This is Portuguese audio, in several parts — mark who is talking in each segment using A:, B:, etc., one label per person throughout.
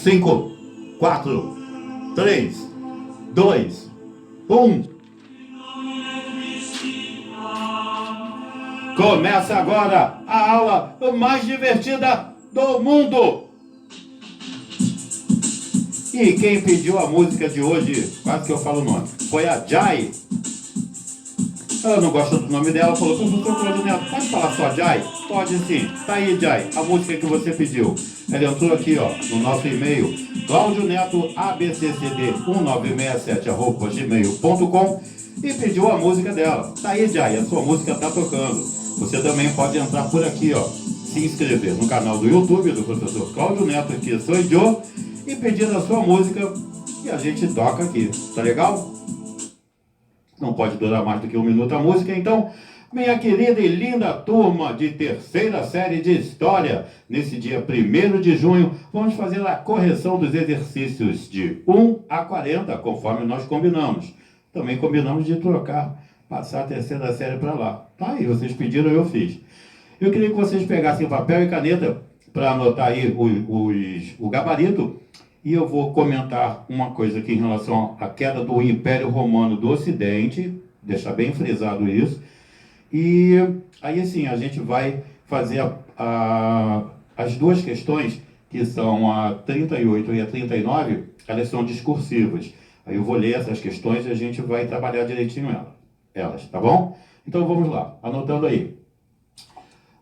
A: 5, 4, 3, 2, 1. Começa agora a aula mais divertida do mundo. E quem pediu a música de hoje, quase que eu falo o nome, foi a Jai. Ela não gosta do nome dela, falou: professor Cláudio Neto, pode falar só Jai? Pode sim. Tá aí, Jai, a música que você pediu. Ela entrou aqui, ó, no nosso e-mail, claudionetoabccd1967@gmail.com, e pediu a música dela. Tá aí, Jai, a sua música tá tocando. Você também pode entrar por aqui, ó, se inscrever no canal do YouTube do professor Cláudio Neto, que sou eu, e pedir a sua música e a gente toca aqui. Tá legal? Não pode durar mais do que 1 minuto a música, então, minha querida e linda turma de terceira série de História, nesse dia 1º de junho, vamos fazer a correção dos exercícios de 1 a 40, conforme nós combinamos. Também combinamos de trocar, passar a terceira série para lá. Tá aí, vocês pediram, eu fiz. Eu queria que vocês pegassem papel e caneta para anotar aí o gabarito. E eu vou comentar uma coisa aqui em relação à queda do Império Romano do Ocidente, deixar bem frisado isso. E aí sim, a gente vai fazer as duas questões, que são a 38 e a 39, elas são discursivas. Aí eu vou ler essas questões e a gente vai trabalhar direitinho elas, tá bom? Então vamos lá, anotando aí.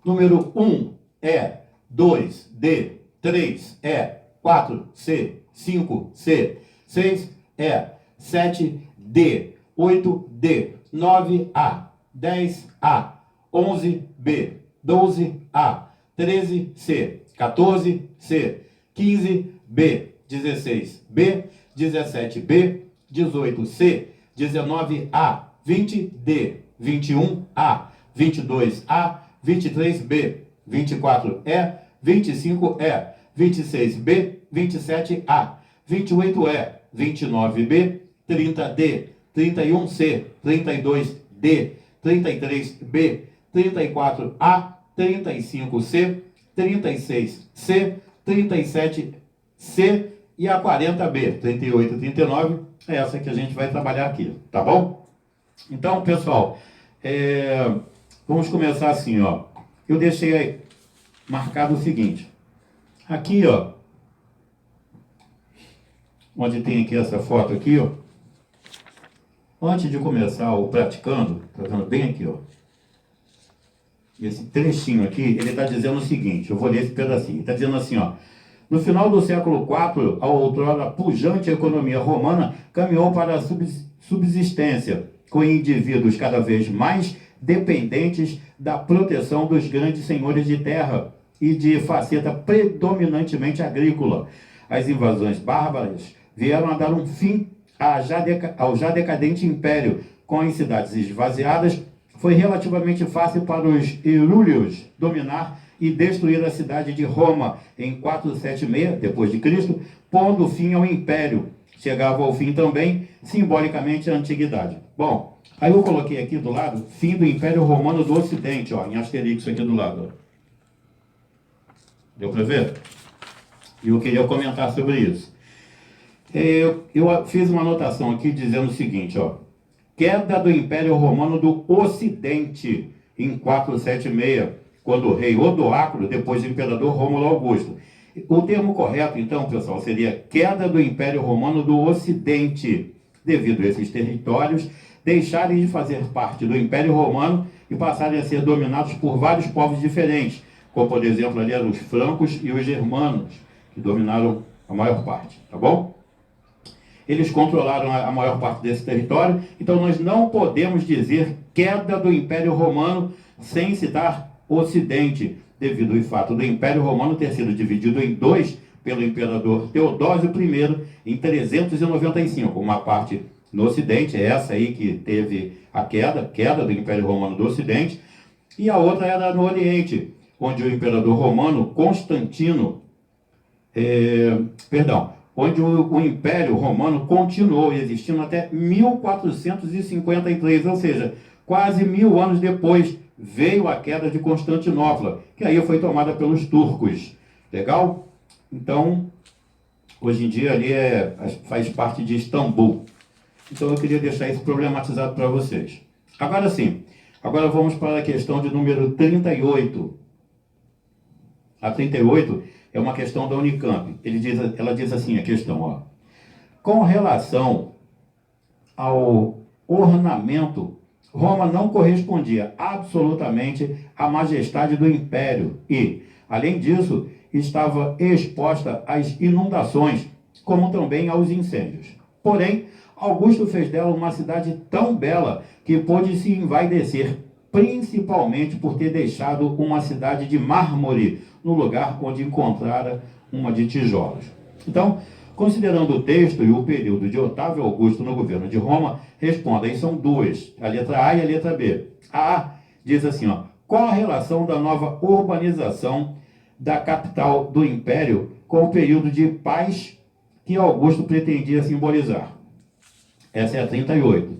A: Número 1 é 2D, 3 é 4C, 5C, 6 é 7D, 8D, 9A, 10A, 11B, 12A, 13C, 14C, 15B, 16B, 17B, 18C, 19A, 20D, 21A, 22A, 23B, 24E, 25E, 26B, 27A, 28E, 29B, 30D, 31C, 32D, 33B, 34A, 35C, 36C, 37C e a 40B, 38 e 39, é essa que a gente vai trabalhar aqui, tá bom? Então, pessoal, vamos começar assim, ó. Eu deixei aí marcado o seguinte. Aqui, ó, onde tem aqui essa foto aqui, ó, antes de começar o praticando, tá vendo bem aqui, ó, esse trechinho aqui, ele está dizendo o seguinte, eu vou ler esse pedacinho, está dizendo assim, ó: no final do século IV, a outrora pujante economia romana caminhou para a subsistência, com indivíduos cada vez mais dependentes da proteção dos grandes senhores de terra e de faceta predominantemente agrícola. As invasões bárbaras vieram a dar um fim ao já decadente império. Com as cidades esvaziadas, foi relativamente fácil para os herúleos dominar e destruir a cidade de Roma em 476 d.C., pondo fim ao império. Chegava ao fim também, simbolicamente, a antiguidade. Bom, aí eu coloquei aqui do lado, fim do Império Romano do Ocidente, ó, em asterisco aqui do lado, ó. Deu para ver? E eu queria comentar sobre isso. Eu fiz uma anotação aqui dizendo o seguinte, ó: queda do Império Romano do Ocidente em 476, quando o rei Odoacro, depois do imperador Rômulo Augusto. O termo correto, então, pessoal, seria queda do Império Romano do Ocidente, devido a esses territórios deixarem de fazer parte do Império Romano e passarem a ser dominados por vários povos diferentes, como, por exemplo, ali eram os francos e os germanos, que dominaram a maior parte, tá bom? Eles controlaram a maior parte desse território, então nós não podemos dizer queda do Império Romano sem citar Ocidente, devido ao fato do Império Romano ter sido dividido em dois pelo imperador Teodósio I em 395, uma parte no Ocidente, essa aí que teve a queda do Império Romano do Ocidente, e a outra era no Oriente, onde o imperador romano Constantino, onde o Império Romano continuou existindo até 1453, ou seja, quase 1000 anos depois veio a queda de Constantinopla, que aí foi tomada pelos turcos. Legal? Então, Hoje em dia ali faz parte de Istambul. Então eu queria deixar isso problematizado para vocês. Agora sim, agora vamos para a questão de número 38. A 38 é uma questão da Unicamp. Ela diz assim, a questão, ó. Com relação ao ornamento, Roma não correspondia absolutamente à majestade do império e, além disso, estava exposta às inundações, como também aos incêndios. Porém, Augusto fez dela uma cidade tão bela que pôde se envaidecer, principalmente por ter deixado uma cidade de mármore no lugar onde encontrara uma de tijolos. Então, considerando o texto e o período de Otávio Augusto no governo de Roma, responda, aí são duas, a letra A e a letra B. A A diz assim, ó, qual a relação da nova urbanização da capital do Império com o período de paz que Augusto pretendia simbolizar? Essa é a 38.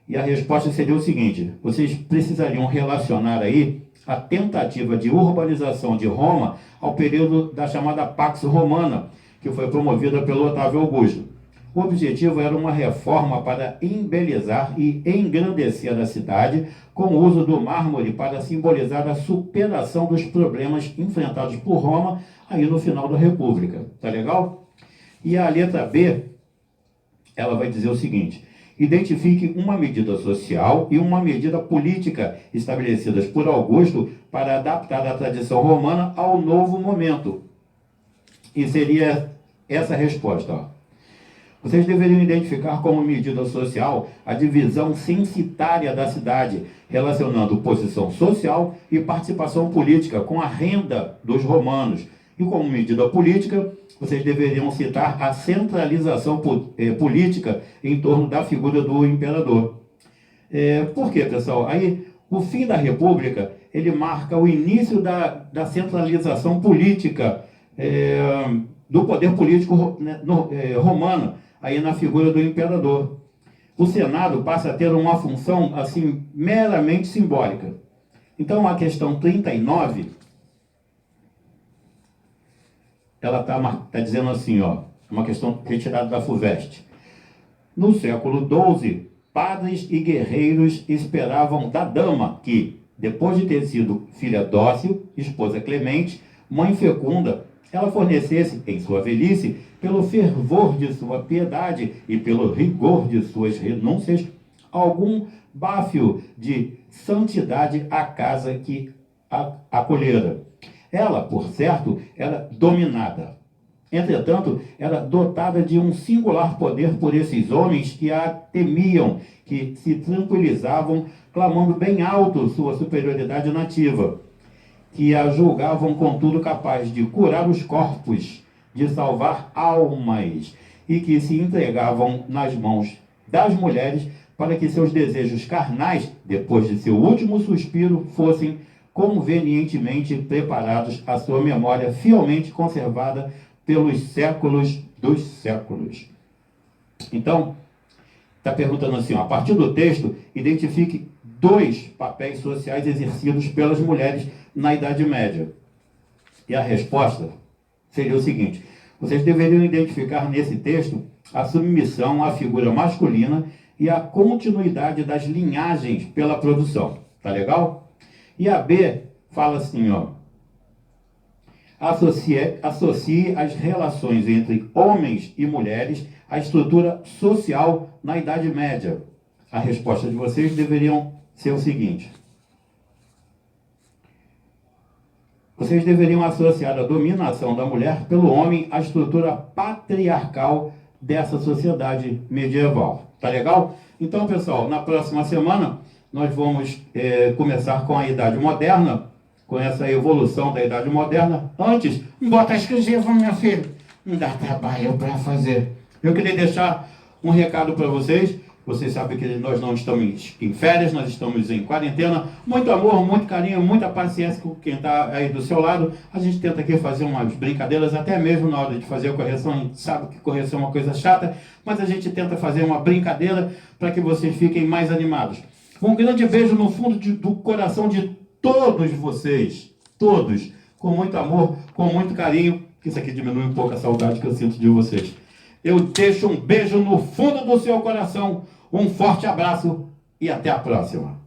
A: E a resposta seria o seguinte, vocês precisariam relacionar aí a tentativa de urbanização de Roma ao período da chamada Pax Romana, que foi promovida pelo Otávio Augusto. O objetivo era uma reforma para embelezar e engrandecer a cidade, com o uso do mármore para simbolizar a superação dos problemas enfrentados por Roma aí no final da República. Tá legal? E a letra B, ela vai dizer o seguinte, identifique uma medida social e uma medida política estabelecidas por Augusto para adaptar a tradição romana ao novo momento. E seria essa a resposta, ó. Vocês deveriam identificar como medida social a divisão censitária da cidade, relacionando posição social e participação política com a renda dos romanos. E como medida política, vocês deveriam citar a centralização política em torno da figura do imperador. Por quê, pessoal? Aí, o fim da República, ele marca o início da centralização política do poder político romano, aí na figura do imperador. O Senado passa a ter uma função, assim, meramente simbólica. Então, a questão 39, ela está dizendo assim, ó, uma questão retirada da FUVEST. No século XII, padres e guerreiros esperavam da dama que, depois de ter sido filha dócil, esposa clemente, mãe fecunda, ela fornecesse, em sua velhice, pelo fervor de sua piedade e pelo rigor de suas renúncias, algum báfio de santidade à casa que a acolhera. Ela, por certo, era dominada. Entretanto, era dotada de um singular poder por esses homens que a temiam, que se tranquilizavam, clamando bem alto sua superioridade nativa, que a julgavam, contudo, capaz de curar os corpos, de salvar almas, e que se entregavam nas mãos das mulheres para que seus desejos carnais, depois de seu último suspiro, fossem convenientemente preparados à sua memória, fielmente conservada pelos séculos dos séculos. Então, está perguntando assim, ó, a partir do texto, identifique 2 papéis sociais exercidos pelas mulheres na Idade Média. E a resposta seria o seguinte, vocês deveriam identificar nesse texto a submissão à figura masculina e a continuidade das linhagens pela produção. Tá legal? E a B fala assim, ó, associe as relações entre homens e mulheres à estrutura social na Idade Média. A resposta de vocês deveriam ser o seguinte, vocês deveriam associar a dominação da mulher pelo homem à estrutura patriarcal dessa sociedade medieval. Tá legal? Então, pessoal, na próxima semana nós vamos começar com a Idade Moderna, com essa evolução da Idade Moderna. Antes, bota exclusivo, meu filho. Não dá trabalho para fazer. Eu queria deixar um recado para vocês. Vocês sabem que nós não estamos em férias, nós estamos em quarentena. Muito amor, muito carinho, muita paciência com quem está aí do seu lado. A gente tenta aqui fazer umas brincadeiras, até mesmo na hora de fazer a correção. A gente sabe que correção é uma coisa chata, mas a gente tenta fazer uma brincadeira para que vocês fiquem mais animados. Um grande beijo no fundo do coração de todos vocês, todos, com muito amor, com muito carinho. Isso aqui diminui um pouco a saudade que eu sinto de vocês. Eu deixo um beijo no fundo do seu coração, um forte abraço e até a próxima.